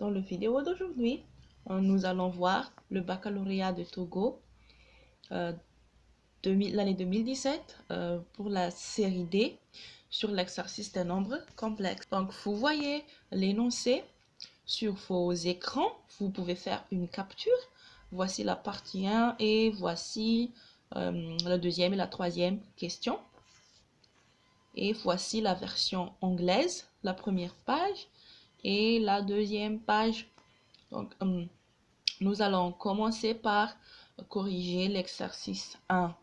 Dans la vidéo d'aujourd'hui, nous allons voir le baccalauréat de Togo l'année 2017 pour la série D sur l'exercice des nombres complexes. Donc, vous voyez l'énoncé sur vos écrans. Vous pouvez faire une capture. Voici la partie 1 et voici la deuxième et la troisième question. Et voici la version anglaise, la première page et la deuxième page. Donc, nous allons commencer par corriger l'exercice 1.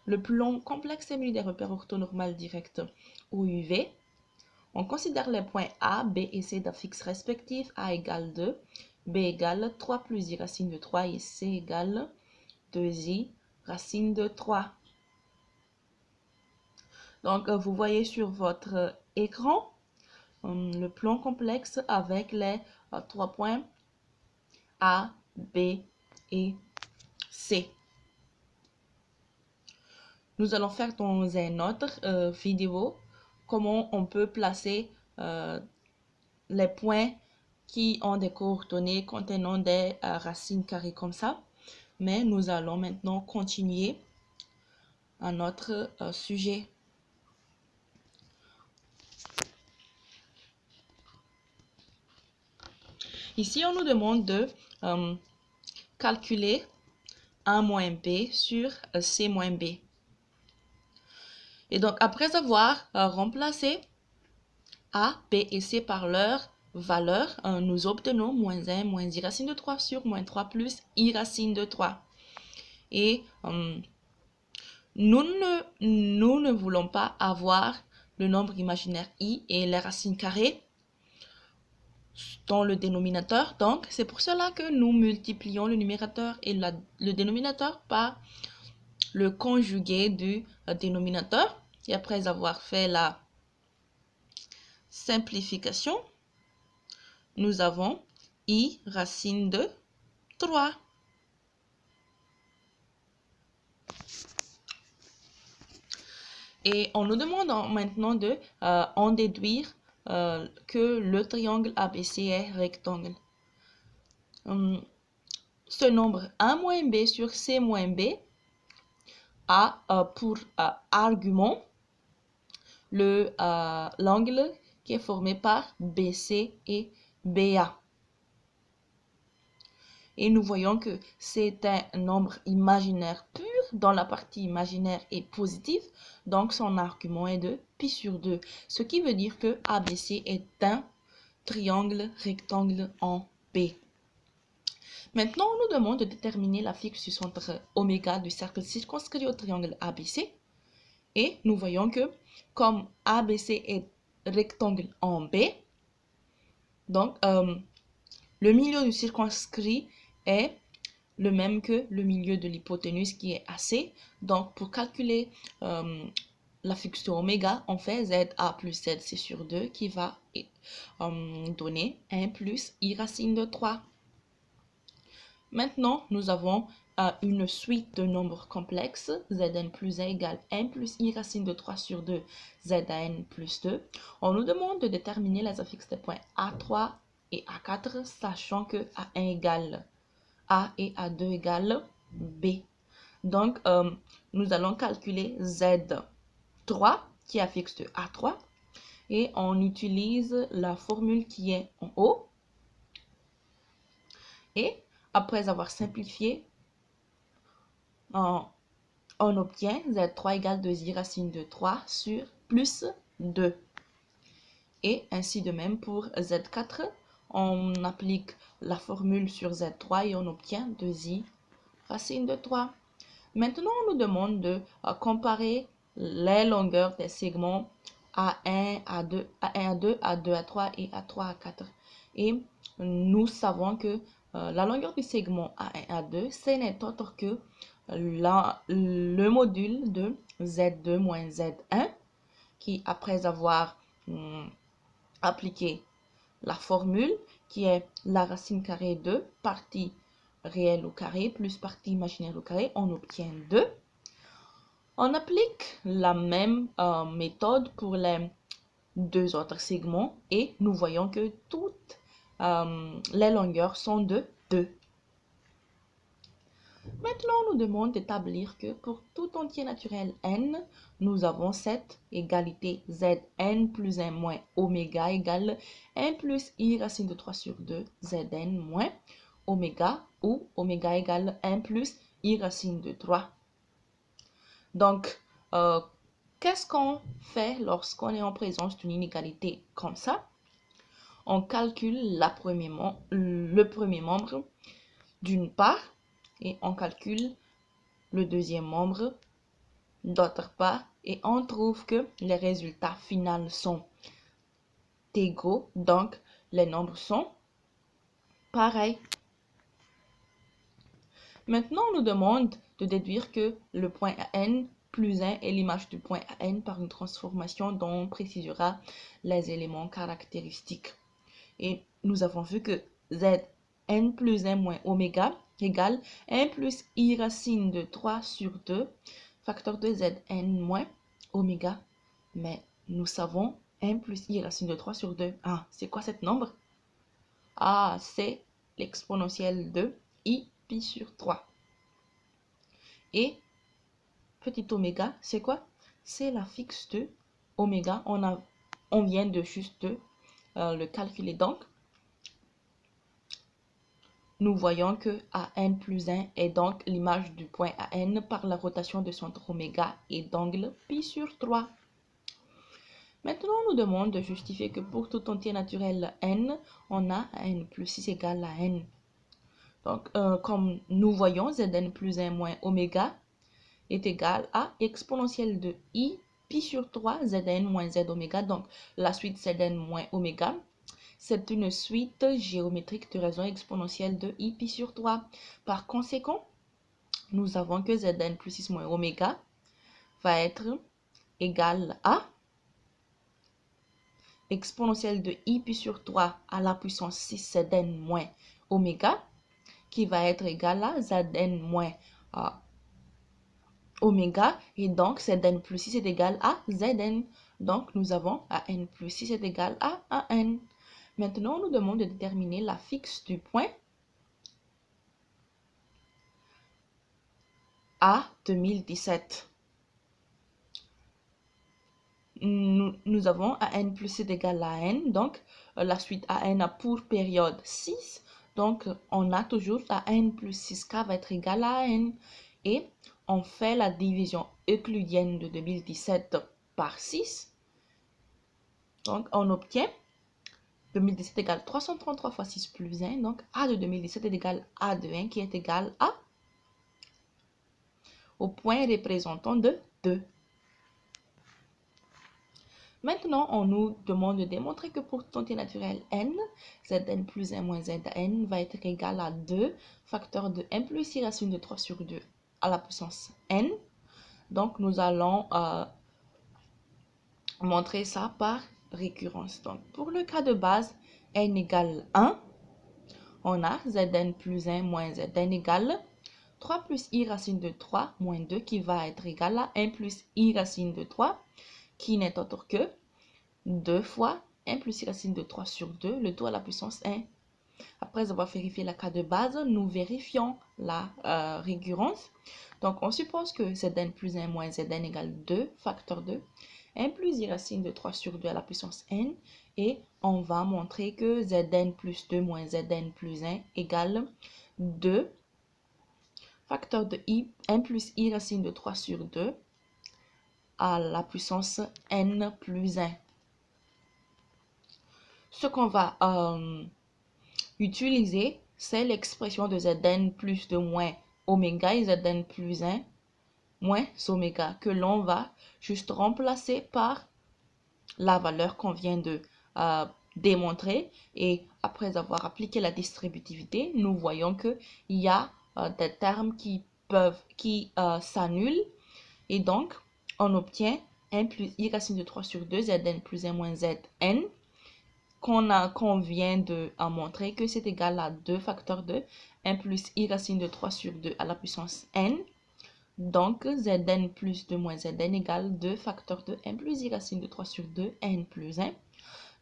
Le plan complexe est muni des repères orthonormales directs ou UV. On considère les points A, B et C d'affixes respectifs. A égale 2, B égale 3 plus I racine de 3 et C égale 2I racine de 3. Donc, vous voyez sur votre écran le plan complexe avec les 3 points A, B et C. Nous allons faire dans une autre vidéo comment on peut placer les points qui ont des coordonnées contenant des racines carrées comme ça. Mais nous allons maintenant continuer à notre sujet. Ici, on nous demande de calculer A moins B sur C moins B. Et donc, après avoir remplacé A, B et C par leur valeur, nous obtenons moins 1, moins I racine de 3 sur moins 3 plus I racine de 3. Et nous ne voulons pas avoir le nombre imaginaire I et les racines carrées dans le dénominateur. Donc, c'est pour cela que nous multiplions le numérateur et le dénominateur par le conjugué du dénominateur. Et après avoir fait la simplification, nous avons I racine de 3. Et on nous demande maintenant de en déduire que le triangle ABC est rectangle. Ce nombre A moins B sur C moins B a pour argument l'angle qui est formé par BC et BA. Et nous voyons que c'est un nombre imaginaire pur, dont la partie imaginaire est positive, donc son argument est de pi sur 2, ce qui veut dire que ABC est un triangle rectangle en B. Maintenant, on nous demande de déterminer la fixus entre oméga du cercle circonscrit au triangle ABC. Et nous voyons que comme ABC est rectangle en B, donc le milieu du circonscrit est le même que le milieu de l'hypoténuse qui est AC. Donc, pour calculer la fixure oméga, on fait ZA plus ZC sur 2 qui va donner 1 plus I racine de 3. Maintenant, nous avons une suite de nombres complexes. Zn plus 1 égale 1 plus I racine de 3 sur 2 Zn plus 2. On nous demande de déterminer les affixes des points A3 et A4, sachant que A1 égale A et A2 égale B. Donc, nous allons calculer Z3 qui est affixe de A3 et on utilise la formule qui est en haut. Et après avoir simplifié, on obtient Z3 égale 2I racine de 3 sur plus 2. Et ainsi de même pour Z4, on applique la formule sur Z3 et on obtient 2I racine de 3. Maintenant, on nous demande de comparer les longueurs des segments A1, A2, A1, A2, A2, A3 et A3, A4. Et nous savons que la longueur du segment A1, A2, ce n'est autre que le module de Z2 moins Z1 qui, après avoir appliqué la formule qui est la racine carrée de partie réelle au carré plus partie imaginaire au carré, on obtient 2. On applique la même méthode pour les deux autres segments et nous voyons que toutes les longueurs sont de 2. Maintenant, on nous demande d'établir que pour tout entier naturel n, nous avons cette égalité Zn plus 1 moins oméga égale 1 plus i racine de 3 sur 2 Zn moins oméga, ou oméga égale 1 plus i racine de 3. Donc, qu'est-ce qu'on fait lorsqu'on est en présence d'une inégalité comme ça? On calcule le premier membre d'une part et on calcule le deuxième membre d'autre part et on trouve que les résultats finaux sont égaux, donc les nombres sont pareils. Maintenant, on nous demande de déduire que le point à n plus 1 est l'image du point à n par une transformation dont on précisera les éléments caractéristiques. Et nous avons vu que Zn plus 1 moins oméga égale 1 plus i racine de 3 sur 2 facteur de Zn moins oméga. Mais nous savons 1 plus i racine de 3 sur 2. Ah, c'est quoi cet nombre? Ah, c'est l'exponentielle de i pi sur 3. Et petit oméga, c'est quoi? C'est la fixe de oméga. On vient de juste le calculer. Donc, nous voyons que AN plus 1 est donc l'image du point AN par la rotation de centre oméga et d'angle pi sur 3. Maintenant, on nous demande de justifier que pour tout entier naturel n, on a n plus 6 égale à n. Donc, comme nous voyons, Zn plus 1 moins oméga est égal à exponentielle de i pi sur 3 Zn moins z oméga. Donc, la suite Zn moins oméga, c'est une suite géométrique de raison exponentielle de i pi sur 3. Par conséquent, nous avons que Zn plus 6 moins oméga va être égal à exponentielle de i pi sur 3 à la puissance 6 Zn moins oméga, qui va être égal à Zn moins oméga, et donc Zn plus 6 est égal à Zn. Donc, nous avons An plus 6 est égal à An. Maintenant, on nous demande de déterminer la fixe du point à 2017. Nous avons AN plus 7 égale à N, donc la suite AN a pour période 6, donc on a toujours AN plus 6K va être égal à N, et on fait la division euclidienne de 2017 par 6, donc on obtient 2017 égale 333 fois 6 plus 1, donc A de 2017 est égal à A de 1 qui est égal à au point représentant de 2. Maintenant, on nous demande de démontrer que pour tout entier naturel n, Zn plus 1 moins Zn va être égal à 2 facteur de n plus i racine de 3 sur 2 à la puissance n. Donc, nous allons montrer ça par récurrence. Donc, pour le cas de base, n égale 1, on a Zn plus 1 moins Zn égale 3 plus i racine de 3 moins 2 qui va être égal à 1 plus i racine de 3 qui n'est autre que 2 fois 1 plus i racine de 3 sur 2, le tout à la puissance 1. Après avoir vérifié la cas de base, nous vérifions la récurrence. Donc, on suppose que Zn plus 1 moins Zn égale 2, facteur 2, 1 plus i racine de 3 sur 2 à la puissance n. Et on va montrer que Zn plus 2 moins Zn plus 1 égale 2, facteur de i, 1 plus i racine de 3 sur 2 à la puissance n plus 1. Ce qu'on va utiliser, c'est l'expression de Zn plus 2 moins oméga et Zn plus 1 moins oméga que l'on va juste remplacer par la valeur qu'on vient de démontrer. Et après avoir appliqué la distributivité, nous voyons qu'il y a des termes qui s'annulent. Et donc, on obtient 1 plus i racine de 3 sur 2, Zn plus 1 moins Zn, qu'on vient de montrer que c'est égal à 2 facteur de 1 plus i racine de 3 sur 2 à la puissance n. Donc, Zn plus 2 moins Zn égale 2 facteur de 1 plus i racine de 3 sur 2, n plus 1.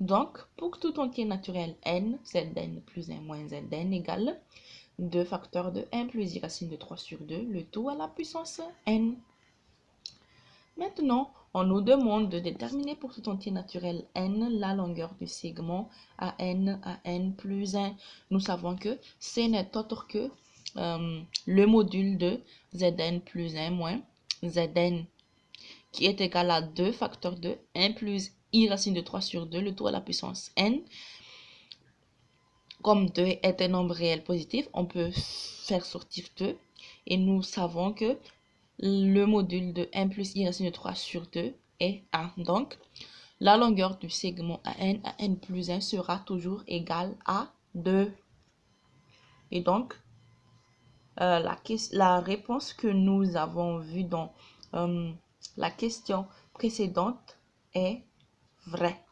Donc, pour tout entier naturel n, zn plus 1 moins zn égale 2 facteurs de 1 plus i racine de 3 sur 2, le tout à la puissance n. Maintenant, on nous demande de déterminer pour tout entier naturel n la longueur du segment à n plus 1. Nous savons que ce n'est autre que le module de zn plus 1 moins zn qui est égal à 2 facteurs de 1 plus i racine de 3 sur 2, le tout à la puissance n. Comme 2 est un nombre réel positif, on peut faire sortir 2. Et nous savons que le module de 1 plus i racine de 3 sur 2 est 1. Donc, la longueur du segment à n plus 1 sera toujours égale à 2. Et donc, la réponse que nous avons vue dans la question précédente est vraie.